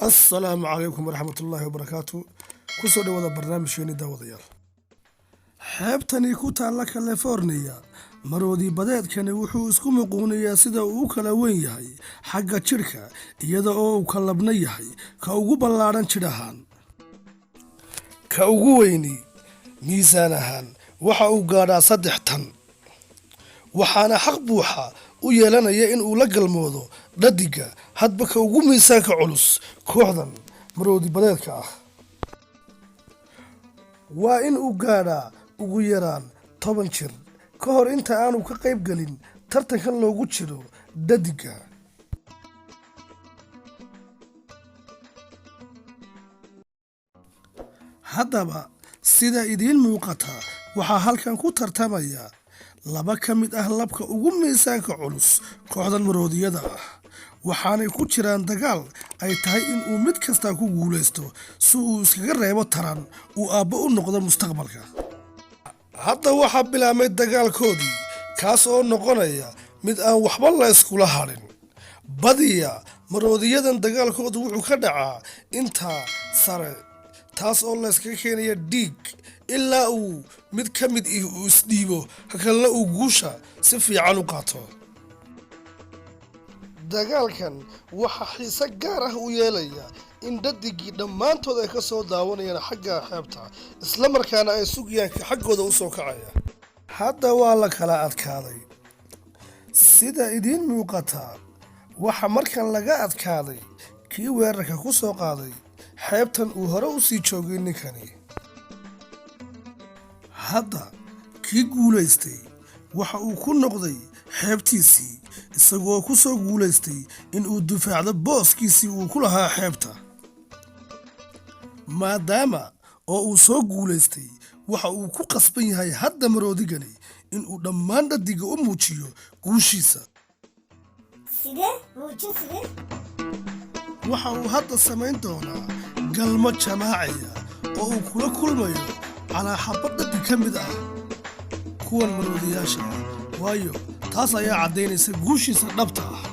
السلام عليكم ورحمة الله وبركاته. كسر وذا برنامج يوني داوديال. حبتني كوتا على كاليفورنيا. مرودي بدأت كان وحوس كم قونية سيدا وكلا وين يهي حق شركة يدا أو كلبنا يهي كأوجو بلارن شدهان كأوجو ويني ميزانهان وحاو قارا صدح تن وحانا حق بوحا ويلنا يا إن أولق الموضوع ردقة حد بك وقوم يساك علوس كوحدا مرودي بدلك وإن أقارا وغيران طبعا شر كهر أنت أنا وكقيب قلين ترتكن لو قد شرو ردقة haddaba sida idiin muuqata waxaa halkan ku tartamaya laba ka mid ah labka ugu miisaanka culus kooxdan maroodiyada ah waxaanay ku jiraan dagaal ay tahay in uu mid kasta ku guuleysto si uu iskaga reebo taran uu aabbo u noqdo mustaqbalka hadda waxaa bilaabmay dagaalkoodii kaas oo noqonaya mid aan waxba la iskula harin badiya maroodiyadan dagaalkoodu wuxuu ka dhacaa inta sare taas oo la iska keenaya dhiig ilaa uu mid ka mid uu isdhiibo kalena uu guusha si fiican u qaato dagaalkan waxa xiise gaar ah u yeelaya in dadigii dhammaantood ay ka soo daawanayaan xagga xeebta isla markaana ay sugayaan xaggooda u soo kacaya hadda waa la kala adkaaday sida idiin muuqata waxa markan laga adkaaday kii weerarka ku soo qaaday xeebtan uu hore u sii joogay ninkani hadda kii guulaystay waxa uu ku noqday xeebtiisii isagoo ku soo guulaystay in uu difaacdo booskiisii uu ku lahaa xeebta maadaama oo uu soo guulaystay waxa uu ku qasban yahay hadda maroodigani in uu dhammaan dhadiga u muujiyo guushiisa waxa uu hadda samayn doonaa galmo jamaaciya oo uu kula kulmayo calaa xabad dhadi ka mid ah kuwan maroodiyaasha waayo taas ayaa caddaynaysa guushiisa dhabta ah